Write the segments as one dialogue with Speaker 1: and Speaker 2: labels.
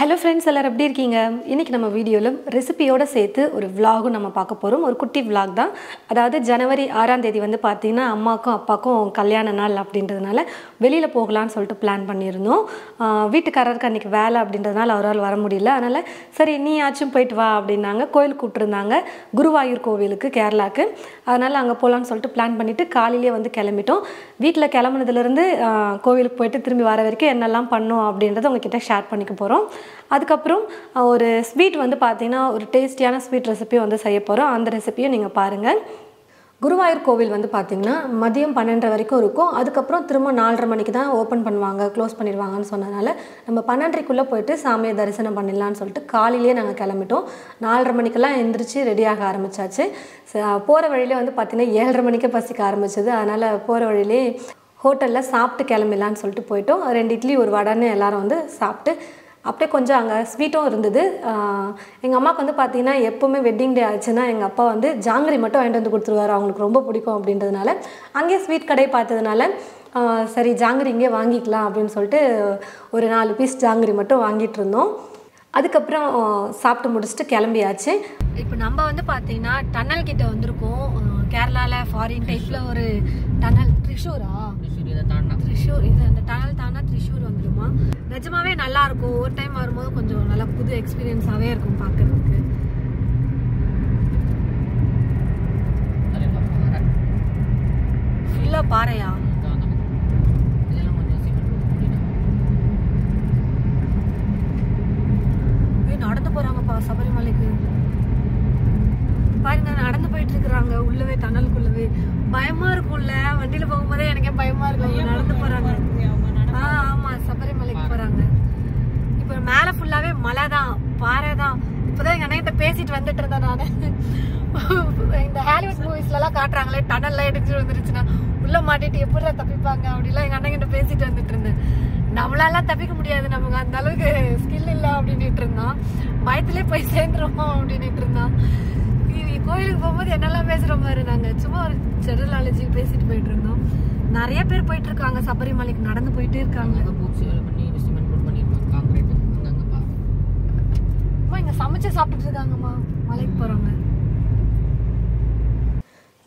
Speaker 1: Hello friends, எல்லாரும் எப்படி இருக்கீங்க? இன்றைக்கி நம்ம வீடியோவில் ரெசிபியோடு சேர்த்து ஒரு விலாகும் நம்ம பார்க்க போகிறோம். ஒரு குட்டி விலாக் தான். அதாவது ஜனவரி 6ஆம் தேதி வந்து பார்த்திங்கன்னா அம்மாவுக்கும் அப்பாவுக்கும் கல்யாண நாள் அப்படின்றதுனால வெளியில் போகலான்னு சொல்லிட்டு பிளான் பண்ணியிருந்தோம். வீட்டுக்காரருக்கு அன்றைக்கி வேலை அப்படின்றதுனால அவரால் வர முடியல. அதனால் சரி நீயாச்சும் போயிட்டு வா அப்படின்னாங்க. கோயிலுக்கு கூப்பிட்ருந்தாங்க, குருவாயூர் கோவிலுக்கு, கேரளாவுக்கு. அதனால் அங்கே போகலான்னு சொல்லிட்டு பிளான் பண்ணிவிட்டு காலையிலே வந்து கிளம்பிட்டோம். வீட்டில் கிளம்புனதுலேருந்து கோவிலுக்கு போயிட்டு திரும்பி வர வரைக்கும் என்னெல்லாம் பண்ணோம் அப்படின்றத உங்ககிட்ட ஷேர் பண்ணிக்க போகிறோம். அதுக்கப்புறம் ஒரு ஸ்வீட் வந்து பார்த்திங்கன்னா ஒரு டேஸ்டியான ஸ்வீட் ரெசிபியும் வந்து செய்ய போகிறோம். அந்த ரெசிபியும் நீங்கள் பாருங்கள். குருவாயூர் கோவில் வந்து பார்த்திங்கன்னா மதியம் 12:30 வரைக்கும் இருக்கும். அதுக்கப்புறம் திரும்ப 4:30 மணிக்கு தான் ஓப்பன் பண்ணுவாங்க, க்ளோஸ் பண்ணிடுவாங்கன்னு சொன்னதுனால நம்ம 12:30க்குள்ளே போயிட்டு சாமியை தரிசனம் பண்ணிடலான்னு சொல்லிட்டு காலையிலேயே நாங்கள் கிளம்பிட்டோம். 4:30 மணிக்கெல்லாம் எந்திரிச்சு ரெடியாக ஆரம்பித்தாச்சு. போகிற வழியிலே வந்து பார்த்திங்கன்னா 7:30 மணிக்கே பசிக்க ஆரம்பிச்சது. அதனால் போகிற வழியிலே ஹோட்டலில் சாப்பிட்டு கிளம்பிடலான்னு சொல்லிட்டு போயிட்டோம். 2 இட்லி ஒரு வடைன்னு எல்லோரும் வந்து சாப்பிட்டு அப்படியே கொஞ்சம் அங்கே ஸ்வீட்டும் இருந்தது. எங்கள் அம்மாவுக்கு வந்து பார்த்திங்கன்னா எப்போவுமே வெட்டிங் டே ஆச்சுன்னா எங்கள் அப்பா வந்து ஜாங்கிரி மட்டும் வாங்கிட்டு வந்து கொடுத்துருவாரு, அவங்களுக்கு ரொம்ப பிடிக்கும் அப்படின்றதுனால. அங்கேயே ஸ்வீட் கடை பார்த்ததுனால சரி ஜாங்கிரி இங்கே வாங்கிக்கலாம் அப்படின்னு சொல்லிட்டு ஒரு 4 பீஸ் ஜாங்கிரி மட்டும் வாங்கிட்டு இருந்தோம். அதுக்கப்புறம் சாப்பிட்டு முடிச்சுட்டு கிளம்பியாச்சு. இப்போ நம்ம வந்து பார்த்திங்கன்னா டன்னல் கிட்ட வந்திருக்கோம். கேரளாவில் ஃபாரின் டைப்பில் ஒரு டன்னல். த்ரிஷூர் இது அந்த டனல் தானா த்ரிஷூர் வந்துடுமா. நிஜமாவே நல்லா இருக்கும். ஒரு டைம் வரும்போது கொஞ்சம் நல்லா புது எக்ஸ்பீரியன்ஸாகவே இருக்கும் பார்க்கறதுக்கு. ஃபுல்லாக பாறையா? நடந்து போறாங்கப்பா சபரிமலைக்கு. பாருங்க, நடந்து போயிட்டு இருக்கிறாங்க உள்ளவே, டனலுக்குள்ளவே. பயமா இருக்கும்ல, வண்டியில போகும்போதே எனக்கே பயமா இருக்கு. நடந்து போறாங்க. ஆமா, சபரிமலைக்கு போறாங்க. இப்ப மேல ஃபுல்லாவே மலை தான், பாறை தான். இப்பதான் எங்க அண்ணன் பேசிட்டு வந்துட்டு இருந்தேன் நானு. இந்த ஹாலிவுட் மூவிஸ்ல எல்லாம் காட்டுறாங்களே, டனல்ல எடுத்துட்டு வந்துருச்சுன்னா உள்ள மாட்டிட்டு எப்படி தப்பிப்பாங்க அப்படிலாம் எங்க அண்ணன் கிட்ட பேசிட்டு வந்துட்டு இருந்தேன். நம்மளால தப்பிக்க முடியாது, நமக்கு அந்த அளவுக்கு ஸ்கில் இல்லை அப்படின்ட்டு இருந்தான். பயத்திலே போய் சேர்ந்துரும் அப்படின்ட்டு இருந்தான். கோயிலுக்கு போகும்போது என்னெல்லாம் பேசுறோம் பாரு. நாங்க சும்மா ஒரு ஜெனரல் நாலேஜ் பேசிட்டு போயிட்டு இருந்தோம். நிறைய பேர் போயிட்டு இருக்காங்க சபரிமலைக்கு, நடந்து போயிட்டே இருக்காங்க. இங்க சமைச்சு சாப்பிட்டு இருக்காங்கம்மா, மலைக்கு போறாங்க.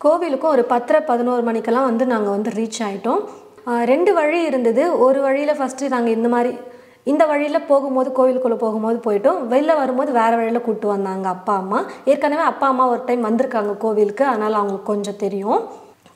Speaker 1: கோவிலுக்கும் ஒரு 10:11 மணிக்கெல்லாம் வந்து நாங்கள் வந்து ரீச் ஆகிட்டோம். 2 வழி இருந்தது. ஒரு வழியில் ஃபஸ்ட்டு நாங்கள் இந்த வழியில் போகும்போது, கோவிலுக்குள்ளே போகும்போது போயிட்டோம். வெளில வரும்போது வேறு வழியில் கூப்பிட்டு வந்தாங்க அப்பா அம்மா. ஏற்கனவே அப்பா அம்மா ஒரு டைம் வந்திருக்காங்க கோவிலுக்கு, அதனால் அவங்களுக்கு கொஞ்சம் தெரியும்.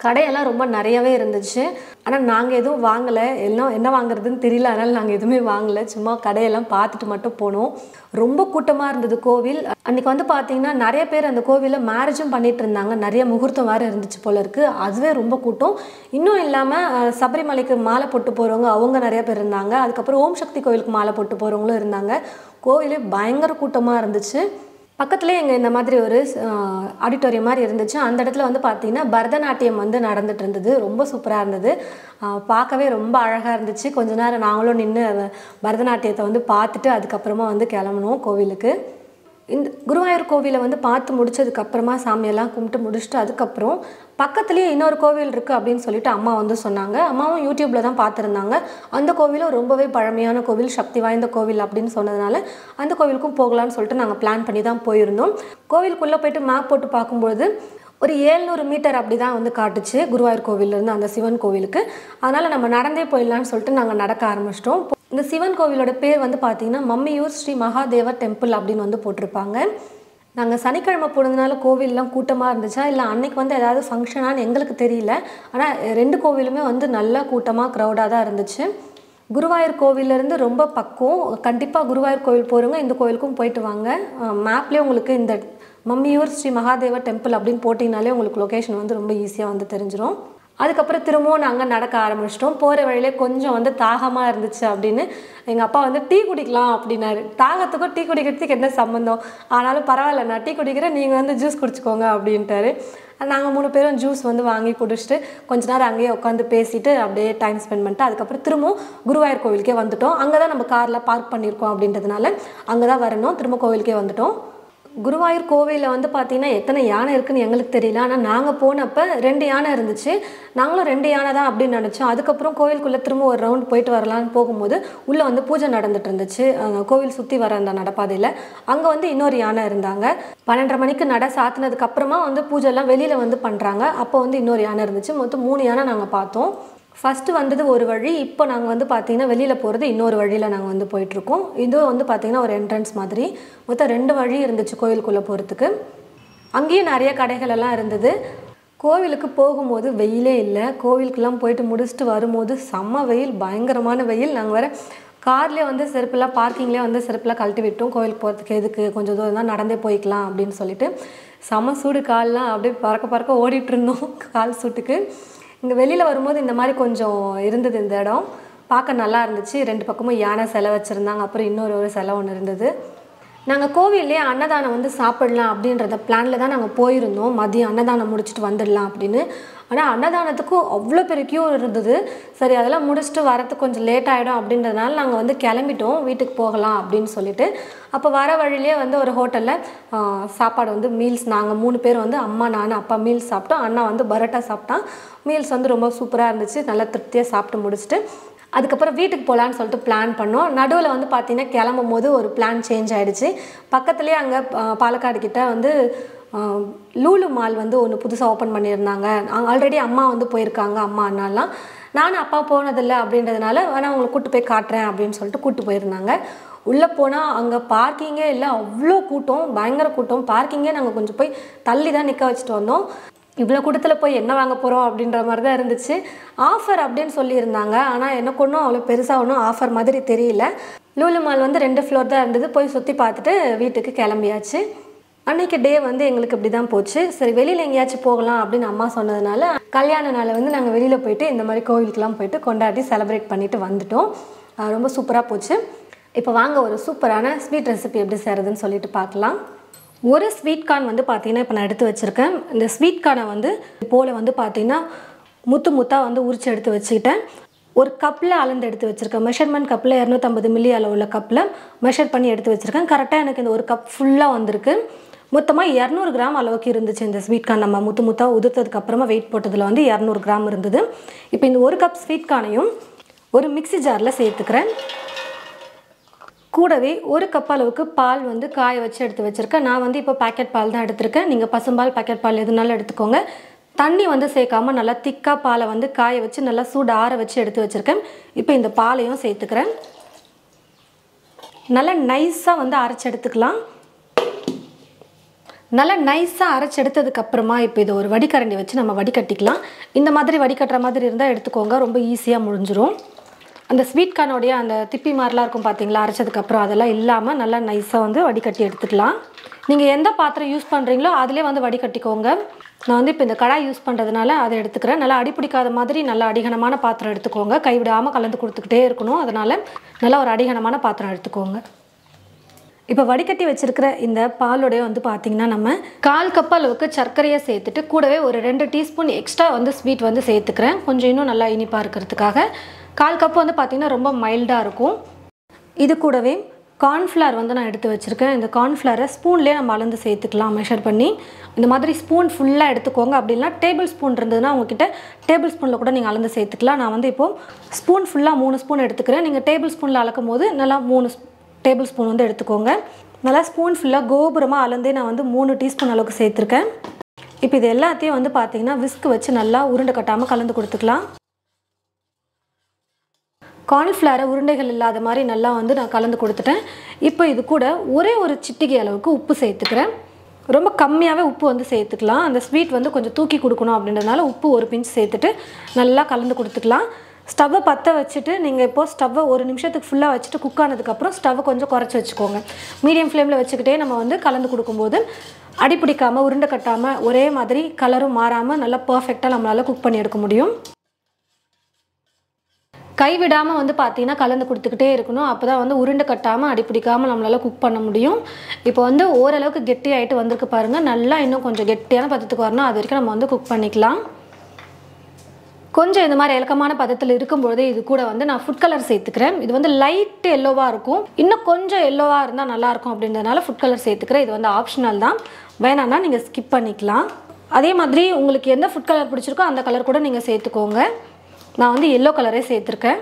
Speaker 1: கடையெல்லாம் ரொம்ப நிறையவே இருந்துச்சு. ஆனால் நாங்கள் எதுவும் வாங்கலை. எல்லாம் என்ன வாங்குறதுன்னு தெரியல, அதனால் நாங்கள் எதுவுமே வாங்கலை. சும்மா கடையெல்லாம் பார்த்துட்டு மட்டும் போனோம். ரொம்ப கூட்டமாக இருந்தது கோவில். அன்றைக்கி வந்து பார்த்திங்கன்னா நிறைய பேர் அந்த கோவிலில் மேரேஜும் பண்ணிகிட்டு இருந்தாங்க. நிறைய முகூர்த்தம் வேறு இருந்துச்சு போல இருக்குது. அதுவே ரொம்ப கூட்டம். இன்னும் இல்லாமல் சபரிமலைக்கு மாலை போட்டு போகிறவங்க அவங்க நிறைய பேர் இருந்தாங்க. அதுக்கப்புறம் ஓம் சக்தி கோவிலுக்கு மாலை போட்டு போகிறவங்களும் இருந்தாங்க. கோவிலே பயங்கர கூட்டமாக இருந்துச்சு. பக்கத்துலேயே எங்கள் இந்த மாதிரி ஒரு ஆடிட்டோரியம் மாதிரி இருந்துச்சு. அந்த இடத்துல வந்து பார்த்திங்கன்னா பரதநாட்டியம் வந்து நடந்துட்டு இருந்தது. ரொம்ப சூப்பராக இருந்தது, பார்க்கவே ரொம்ப அழகாக இருந்துச்சு. கொஞ்ச நேரம் நாங்களும் நின்று பரதநாட்டியத்தை வந்து பார்த்துட்டு அதுக்கப்புறமா வந்து கிளம்புனோம் கோவிலுக்கு. இந்த குருவாயூர் கோவிலை வந்து பார்த்து முடிச்சதுக்கப்புறமா சாமியெல்லாம் கும்பிட்டு முடிச்சுட்டு அதுக்கப்புறம் பக்கத்துலேயே இன்னொரு கோவில் இருக்குது அப்படின்னு சொல்லிட்டு அம்மா வந்து சொன்னாங்க. அம்மாவும் யூடியூப்பில் தான் பார்த்துருந்தாங்க. அந்த கோவிலும் ரொம்பவே பழமையான கோவில், சக்தி வாய்ந்த கோவில் அப்படின்னு சொன்னதுனால அந்த கோவிலுக்கும் போகலான்னு சொல்லிட்டு நாங்கள் பிளான் பண்ணி தான் போயிருந்தோம். கோவிலுக்குள்ளே போயிட்டு மேப் போட்டு பார்க்கும்பொழுது ஒரு 700 மீட்டர் அப்படி தான் வந்து காட்டுச்சு குருவாயூர் கோவிலேருந்து அந்த சிவன் கோவிலுக்கு. அதனால் நம்ம நடந்தே போயிடலான்னு சொல்லிட்டு நாங்கள் நடக்க ஆரம்பிச்சிட்டோம். இந்த சிவன் கோவிலோட பேர் வந்து பார்த்திங்கன்னா மம்மியூர் ஸ்ரீ மகாதேவர் டெம்பிள் அப்படின்னு வந்து போட்டிருப்பாங்க. நாங்கள் சனிக்கிழமை போனதுனால கோவிலெலாம் கூட்டமாக இருந்துச்சா இல்லை அன்றைக்கி வந்து ஏதாவது ஃபங்க்ஷனான்னு எங்களுக்கு தெரியல. ஆனால் 2 கோவிலுமே வந்து நல்லா கூட்டமாக க்ரௌடாக தான் இருந்துச்சு. குருவாயூர் கோவிலேருந்து ரொம்ப பக்கம். கண்டிப்பாக குருவாயூர் கோவில் போகிறவங்க இந்த கோவிலுக்கும் போயிட்டு வாங்க. மேப்லேயே உங்களுக்கு இந்த மம்மியூர் ஸ்ரீ மகாதேவர் டெம்பிள் அப்படின்னு போட்டிங்கனாலே உங்களுக்கு லொக்கேஷன் வந்து ரொம்ப ஈஸியாக வந்து தெரிஞ்சிடும். அதுக்கப்புறம் திரும்பவும் நாங்கள் நடக்க ஆரம்பிச்சிட்டோம். போகிற வழியிலே கொஞ்சம் வந்து தாகமாக இருந்துச்சு அப்படின்னு எங்கள் அப்பா வந்து டீ குடிக்கலாம் அப்படின்னாரு. தாகத்துக்கும் டீ குடிக்கிறதுக்கு என்ன சம்மந்தம், ஆனாலும் பரவாயில்ல நான் டீ குடிக்கிறேன், நீங்கள் வந்து ஜூஸ் குடிச்சிக்கோங்க அப்படின்ட்டாரு. நாங்கள் 3 பேரும் ஜூஸ் வந்து வாங்கி குடிச்சிட்டு கொஞ்ச நேரம் அங்கேயே உட்காந்து பேசிட்டு அப்படியே டைம் ஸ்பெண்ட் பண்ணிட்டு அதுக்கப்புறம் திரும்பவும் குருவாயூர் கோவிலுக்கே வந்துட்டோம். அங்கே தான் நம்ம காரில் பார்க் பண்ணியிருக்கோம் அப்படின்றதுனால அங்கே தான் வரணும். திரும்ப கோவிலுக்கே வந்துட்டோம். குருவாயூர் கோவிலில் வந்து பார்த்திங்கன்னா எத்தனை யானை இருக்குதுன்னு எங்களுக்கு தெரியல. ஆனால் நாங்கள் போனப்போ 2 யானை இருந்துச்சு. நாங்களும் 2 யானை தான் அப்படின்னு நினச்சோம். அதுக்கப்புறம் கோவிலுக்குள்ளே திரும்ப ஒரு ரவுண்ட் போயிட்டு வரலான்னு போகும்போது உள்ளே வந்து பூஜை நடந்துட்டு இருந்துச்சு. கோவில் சுற்றி வர அந்த நடப்பாதையில் அங்கே வந்து இன்னொரு யானை இருந்தாங்க. 12:30 மணிக்கு நட சாத்தினதுக்கப்புறமா வந்து பூஜைலாம் வெளியில் வந்து பண்ணுறாங்க. அப்போ வந்து இன்னொரு யானை இருந்துச்சு. மொத்தம் 3 யானை நாங்கள் பார்த்தோம். ஃபஸ்ட்டு வந்தது ஒரு வழி. இப்போ நாங்கள் வந்து பார்த்திங்கன்னா வெளியில் போகிறது இன்னொரு வழியில் நாங்கள் வந்து போயிட்டுருக்கோம். இது வந்து பார்த்திங்கன்னா ஒரு என்ட்ரன்ஸ் மாதிரி. மொத்தம் 2 வழி இருந்துச்சு கோவிலுக்குள்ளே போகிறதுக்கு. அங்கேயும் நிறைய கடைகள் எல்லாம் இருந்தது. கோவிலுக்கு போகும்போது வெயிலே இல்லை. கோவிலுக்கெல்லாம் போயிட்டு முடிச்சுட்டு வரும்போது செம்ம வெயில், பயங்கரமான வெயில். நாங்கள் வேறு கார்லேயே வந்து செருப்பெல்லாம் பார்க்கிங்லேயே வந்து செருப்பெல்லாம் கழட்டி விட்டோம். கோவிலுக்கு போகிறதுக்கு எதுக்கு, கொஞ்சம் தூரம் தான் நடந்தே போய்க்கலாம் அப்படின்னு சொல்லிட்டு. செம்ம சூடு, கால்லாம் அப்படியே பறக்க ஓடிட்டு இருந்தோம் கால் சூட்டுக்கு. இங்கே வெளியில் வரும்போது இந்த மாதிரி கொஞ்சம் இருந்தது. இந்த இடம் பார்க்க நல்லா இருந்துச்சு. 2 பக்கமும் யானை சிலை வச்சுருந்தாங்க. அப்புறம் இன்னொரு சிலை ஒன்று இருந்தது. நாங்கள் கோவில்லே அன்னதானம் வந்து சாப்பிடலாம் அப்படின்றத பிளானில் தான் நாங்கள் போயிருந்தோம். மதியம் அன்னதானம் முடிச்சுட்டு வந்துடலாம் அப்படின்னு. ஆனால் அன்னதானத்துக்கும் அவ்வளோ பெரிய கியூ இருந்தது. சரி, அதெல்லாம் முடிச்சுட்டு வரத்துக்கு கொஞ்சம் லேட் ஆகிடும் அப்படின்றதுனால நாங்கள் வந்து கிளம்பிட்டோம், வீட்டுக்கு போகலாம் அப்படின்னு சொல்லிட்டு. அப்போ வர வழியிலே வந்து ஒரு ஹோட்டலில் சாப்பாடு வந்து மீல்ஸ், நாங்கள் 3 பேர் வந்து அம்மா, நான், அப்பா மீல்ஸ் சாப்பிட்டோம். அண்ணா வந்து பரோட்டா சாப்பிட்டான். மீல்ஸ் வந்து ரொம்ப சூப்பராக இருந்துச்சு. நல்லா திருப்தியாக சாப்பிட்டு முடிச்சுட்டு அதுக்கப்புறம் வீட்டுக்கு போகலான்னு சொல்லிட்டு பிளான் பண்ணோம். நடுவில் வந்து பார்த்திங்கன்னா கிளம்பும் போது ஒரு பிளான் சேஞ்ச் ஆகிடுச்சு. பக்கத்துலேயே அங்கே பாலக்காடு கிட்ட வந்து லூலு மால் வந்து ஒன்று புதுசாக ஓப்பன் பண்ணியிருந்தாங்க. ஆல்ரெடி அம்மா வந்து போயிருக்காங்க, அம்மா அண்ணாலாம். நானும் அப்பா போனதில்லை அப்படின்றதுனால வேணா அவங்களை கூப்பிட்டு போய் காட்டுறேன் அப்படின்னு சொல்லிட்டு கூப்பிட்டு போயிருந்தாங்க. உள்ளே போனால் அங்கே பார்க்கிங்கே இல்லை, அவ்வளோ கூட்டம், பயங்கர கூட்டம். பார்க்கிங்கே நாங்கள் கொஞ்சம் போய் தள்ளி தான் நிற்க வச்சுட்டு வந்தோம். இவ்வளோ கூட்டத்தில் போய் என்ன வாங்க போகிறோம் அப்படின்ற மாதிரி தான் இருந்துச்சு. ஆஃபர் அப்படின்னு சொல்லியிருந்தாங்க. ஆனால் எனக்கு ஒன்றும் அவ்வளோ பெருசாக ஒன்றும் ஆஃபர் மாதிரி தெரியல. லூலு மால் வந்து 2 ஃப்ளோர் தான் இருந்தது. போய் சுற்றி பார்த்துட்டு வீட்டுக்கு கிளம்பியாச்சு. அன்றைக்கி டே வந்து எங்களுக்கு இப்படி தான் போச்சு. சரி, வெளியில் எங்கேயாச்சும் போகலாம் அப்படின்னு அம்மா சொன்னதுனால கல்யாண நாளை வந்து நாங்கள் வெளியில் போயிட்டு இந்த மாதிரி கோவிலுக்கெலாம் போயிட்டு கொண்டாடி செலிப்ரேட் பண்ணிவிட்டு வந்துட்டோம். ரொம்ப சூப்பராக போச்சு. இப்போ வாங்க ஒரு சூப்பரான ஸ்வீட் ரெசிபி எப்படி செய்கிறதுன்னு சொல்லிட்டு பார்க்கலாம். ஒரு ஸ்வீட் கார்ன் வந்து பார்த்திங்கன்னா இப்போ நான் எடுத்து வச்சுருக்கேன். இந்த ஸ்வீட் கார்னை வந்து போல் வந்து பார்த்திங்கன்னா முத்தாக வந்து உரித்து எடுத்து வச்சுக்கிட்டேன். ஒரு கப்பில் அளந்து எடுத்து வச்சுருக்கேன். மெஷர்மெண்ட் கப்பில் 250 மில்லி அளவுள்ள கப்பில் மெஷர் பண்ணி எடுத்து வச்சுருக்கேன். கரெக்டாக எனக்கு இந்த ஒரு கப் ஃபுல்லாக வந்திருக்கு. மொத்தமாக 200 கிராம் அளவுக்கு இருந்துச்சு இந்த ஸ்வீட் கார்ன். நம்ம முத்தாக உதிர்த்ததுக்கு அப்புறமா வெயிட் போட்டதில் வந்து 200 கிராம் இருந்தது. இப்போ இந்த ஒரு கப் ஸ்வீட் கார்னையும் ஒரு மிக்ஸி ஜாரில் சேர்த்துக்கிறேன். கூடவே ஒரு கப் அளவுக்கு பால் வந்து காய வச்சு எடுத்து வச்சுருக்கேன். நான் வந்து இப்போ பேக்கெட் பால் தான் எடுத்திருக்கேன். நீங்கள் பசும்பால், பேக்கெட் பால் எதுனாலும் எடுத்துக்கோங்க. தண்ணி வந்து சேர்க்காமல் நல்லா திக்காக பாலை வந்து காய வச்சு நல்லா சூடு ஆற வச்சு எடுத்து வச்சுருக்கேன். இப்போ இந்த பாலையும் சேர்த்துக்கிறேன். நல்லா நைஸாக வந்து அரைச்சி எடுத்துக்கலாம். நல்லா நைஸாக அரைச்சி எடுத்ததுக்கப்புறமா இப்போ இதை ஒரு வடிகரண்டி வச்சு நம்ம வடிகட்டிக்கலாம். இந்த மாதிரி வடிகட்டுற மாதிரி இருந்தால் எடுத்துக்கோங்க, ரொம்ப ஈஸியாக முடிஞ்சிடும். அந்த ஸ்வீட் கார்னோடைய அந்த திப்பி மாதிரிலாம் இருக்கும் பார்த்தீங்களா, அரைச்சதுக்கப்புறம் அதெல்லாம் இல்லாமல் நல்லா நைஸாக வந்து வடிகட்டி எடுத்துக்கலாம். நீங்கள் எந்த பாத்திரம் யூஸ் பண்ணுறீங்களோ அதிலே வந்து வடிகட்டிக்கோங்க. நான் வந்து இப்போ இந்த கடாய் யூஸ் பண்ணுறதுனால அதை எடுத்துக்கிறேன். நல்லா அடிப்பிடிக்காத மாதிரி நல்லா அடிகனமான பாத்திரம் எடுத்துக்கோங்க. கைவிடாமல் கலந்து கொடுத்துக்கிட்டே இருக்கணும். அதனால் நல்லா ஒரு அடிகனமான பாத்திரம் எடுத்துக்கோங்க. இப்போ வடிகட்டி வச்சுருக்கிற இந்த பாலோடைய வந்து பார்த்திங்கன்னா நம்ம 1/4 கப் அளவுக்கு சர்க்கரையை சேர்த்துட்டு கூடவே ஒரு 2 டீஸ்பூன் எக்ஸ்ட்ரா வந்து ஸ்வீட் வந்து சேர்த்துக்கிறேன். கொஞ்சம் இன்னும் நல்லா இனிப்பாக இருக்கிறதுக்காக. 1/4 கப் வந்து பார்த்திங்கன்னா ரொம்ப மைல்டாக இருக்கும். இது கூடவே கார்ன்ஃப்ளவர் வந்து நான் எடுத்து வச்சுருக்கேன். இந்த கார்ன்ஃப்ளவரை ஸ்பூன்லேயே நம்ம அளந்து சேர்த்துக்கலாம் மெஷர் பண்ணி. இந்த மாதிரி ஸ்பூன் ஃபுல்லாக எடுத்துக்கோங்க. அப்படின்னா டேபிள் ஸ்பூன் இருந்ததுன்னா உங்ககிட்ட டேபிள் ஸ்பூனில் கூட நீங்கள் அளந்து சேர்த்துக்கலாம். நான் வந்து இப்போது ஸ்பூன் ஃபுல்லாக 3 ஸ்பூன் எடுத்துக்கிறேன். நீங்கள் டேபிள் ஸ்பூனில் அளக்கும் போது நல்லா 3 டேபிள் ஸ்பூன் வந்து எடுத்துக்கோங்க. நல்லா ஸ்பூன் ஃபுல்லாக கோபுரமாக அளந்தே நான் வந்து 3 டீஸ்பூன் அளவுக்கு சேர்த்துருக்கேன். இப்போ இது எல்லாத்தையும் வந்து பார்த்திங்கன்னா விஸ்க் வச்சு நல்லா உருண்டை கட்டாமல் கலந்து கொடுத்துக்கலாம். கார்ன்ஃப்ளவரை உருண்டைகள் இல்லாத மாதிரி நல்லா வந்து நான் கலந்து கொடுத்துட்டேன். இப்போ இது கூட ஒரே ஒரு சிட்டிகை அளவுக்கு உப்பு சேர்த்துக்கிறேன். ரொம்ப கம்மியாகவே உப்பு வந்து சேர்த்துக்கலாம். அந்த ஸ்வீட் வந்து கொஞ்சம் தூக்கி கொடுக்கணும் அப்படின்றதுனால உப்பு ஒரு பிஞ்ச் சேர்த்துட்டு நல்லா கலந்து கொடுத்துக்கலாம். ஸ்டவ்வை பற்ற வச்சுட்டு நீங்கள் இப்போது ஸ்டவ்வை 1 நிமிஷத்துக்கு ஃபுல்லாக வச்சுட்டு குக் ஆனதுக்கப்புறம் ஸ்டவ்வை கொஞ்சம் குறைச்சி வச்சுக்கோங்க. மீடியம் ஃப்ளேமில் வச்சுக்கிட்டே நம்ம வந்து கலந்து கொடுக்கும்போது அடிப்பிடிக்காமல் உருண்டை கட்டாமல் ஒரே மாதிரி கலரும் மாறாமல் நல்லா பர்ஃபெக்டாக நம்மளால் குக் பண்ணி எடுக்க முடியும். கைவிடாமல் வந்து பார்த்திங்கன்னா கலந்து கொடுத்துக்கிட்டே இருக்கணும். அப்போ தான் வந்து உருண்டை கட்டாமல் அடிப்பிடிக்காமல் நம்மளால் குக் பண்ண முடியும். இப்போ வந்து ஓரளவுக்கு கெட்டியாகிட்டு வந்திருக்கு பாருங்கள். நல்லா இன்னும் கொஞ்சம் கெட்டியான பதத்துக்கு வரணும். அது வரைக்கும் நம்ம வந்து குக் பண்ணிக்கலாம். கொஞ்சம் இந்த மாதிரி இலக்கமான பதத்தில் இருக்கும்பொழுது இது கூட வந்து நான் ஃபுட் கலர் சேர்த்துக்கிறேன். இது வந்து லைட் எல்லோவாக இருக்கும், இன்னும் கொஞ்சம் எல்லோவாக இருந்தால் நல்லாயிருக்கும் அப்படின்றதுனால ஃபுட் கலர் சேர்த்துக்கிறேன். இது வந்து ஆப்ஷனல் தான், வேணான்னா நீங்கள் ஸ்கிப் பண்ணிக்கலாம். அதே மாதிரி உங்களுக்கு எந்த ஃபுட் கலர் பிடிச்சிருக்கோ அந்த கலர் கூட நீங்கள் சேர்த்துக்கோங்க. நான் வந்து எல்லோ கலரே சேர்த்துருக்கேன்.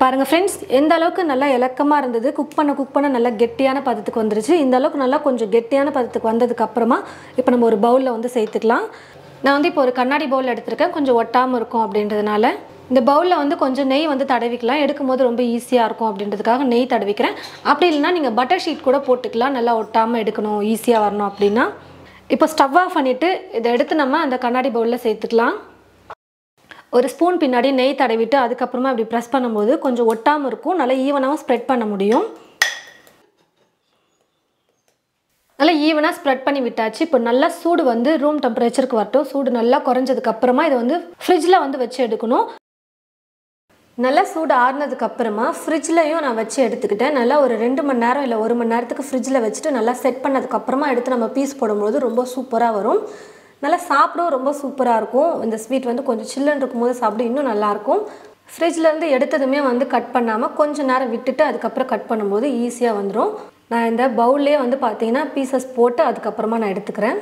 Speaker 1: பாருங்கள் ஃப்ரெண்ட்ஸ், எந்த அளவுக்கு நல்லா இலக்கமாக இருந்தது, குக் பண்ண நல்லா கெட்டியான பதத்துக்கு வந்துருச்சு. இந்த அளவுக்கு நல்லா கொஞ்சம் கெட்டியான பதத்துக்கு வந்ததுக்கப்புறமா இப்போ நம்ம ஒரு பவுலில் வந்து சேர்த்துக்கலாம். நான் வந்து இப்போ ஒரு கண்ணாடி பவுல் எடுத்திருக்கேன், கொஞ்சம் ஒட்டாமல் இருக்கும் அப்படின்றதுனால. இந்த பவுலில் வந்து கொஞ்சம் நெய் வந்து தடவிக்கலாம், எடுக்கும்போது ரொம்ப ஈஸியாக இருக்கும் அப்படின்றதுக்காக நெய் தடவிக்கிறேன். அப்படி இல்லைனா நீங்கள் பட்டர் ஷீட் கூட போட்டுக்கலாம், நல்லா ஒட்டாமல் எடுக்கணும், ஈஸியாக வரணும் அப்படின்னா. இப்போ ஸ்டவ் ஆஃப் பண்ணிவிட்டு இதை எடுத்து நம்ம அந்த கண்ணாடி பவுலில் சேர்த்துக்கலாம். ஒரு ஸ்பூன் பின்னாடி நெய் தடவிட்டு அதுக்கப்புறமா இப்படி ப்ரெஸ் பண்ணும்போது கொஞ்சம் ஒட்டாமல் இருக்கும், நல்லா ஈவனாகவும் ஸ்ப்ரெட் பண்ண முடியும். நல்லா ஈவனாக ஸ்ப்ரெட் பண்ணி விட்டாச்சு. இப்போ நல்லா சூடு வந்து ரூம் டெம்பரேச்சருக்கு வரட்டும். சூடு நல்லா குறைஞ்சதுக்கப்புறமா இதை வந்து ஃப்ரிட்ஜில் வந்து வச்சு எடுக்கணும். நல்லா சூடு ஆறுனதுக்கப்புறமா ஃப்ரிட்ஜ்லையும் நான் வச்சு எடுத்துக்கிட்டேன். நல்லா ஒரு 2 மணி நேரம் இல்லை 1 மணி நேரத்துக்கு ஃப்ரிட்ஜில் வச்சுட்டு நல்லா செட் பண்ணதுக்கப்புறமா எடுத்து நம்ம பீஸ் போடும்போது ரொம்ப சூப்பராக வரும். நல்லா சாப்பிடவும் ரொம்ப சூப்பராக இருக்கும். இந்த ஸ்வீட் வந்து கொஞ்சம் சில்லுன்னு இருக்கும்போது சாப்பிட இன்னும் நல்லாயிருக்கும். ஃப்ரிட்ஜ்லேருந்து எடுத்ததுமே வந்து கட் பண்ணாமல் கொஞ்சம் நேரம் விட்டுட்டு அதுக்கப்புறம் கட் பண்ணும்போது ஈஸியாக வந்துடும். நான் இந்த பவுல்லே வந்து பார்த்தீங்கன்னா பீசஸ் போட்டு அதுக்கப்புறமா நான் எடுத்துக்கிறேன்.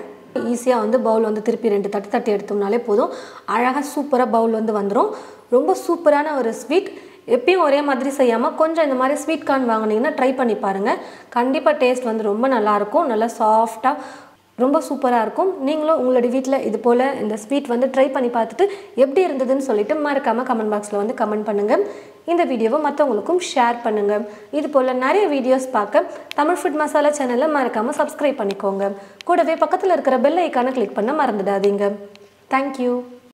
Speaker 1: ஈஸியாக வந்து பவுல் வந்து திருப்பி 2 தட்டி எடுத்தோம்னாலே போதும், அழகாக சூப்பராக பவுல் வந்து வந்துடும். ரொம்ப சூப்பரான ஒரு ஸ்வீட். எப்பயும் ஒரே மாதிரி செய்யாமல் கொஞ்சம் இந்த மாதிரி ஸ்வீட் கார்ன் வாங்கினீங்கன்னா ட்ரை பண்ணி பாருங்கள். கண்டிப்பாக டேஸ்ட் வந்து ரொம்ப நல்லாயிருக்கும், நல்லா சாஃப்டாக ரொம்ப சூப்பராக இருக்கும். நீங்களும் உங்களுடைய வீட்டில் இது போல் இந்த ஸ்வீட் வந்து ட்ரை பண்ணி பார்த்துட்டு எப்படி இருந்ததுன்னு சொல்லிட்டு மறக்காமல் கமெண்ட் பாக்ஸில் வந்து கமெண்ட் பண்ணுங்கள். இந்த வீடியோவை மற்றவங்களுக்கும் ஷேர் பண்ணுங்கள். இது போல் நிறைய வீடியோஸ் பார்க்க தமிழ் ஃபுட் மசாலா சேனலை மறக்காமல் சப்ஸ்கிரைப் பண்ணிக்கோங்க. கூடவே பக்கத்தில் இருக்கிற பெல் ஐக்கானை கிளிக் பண்ண மறந்துடாதீங்க. தேங்க்யூ.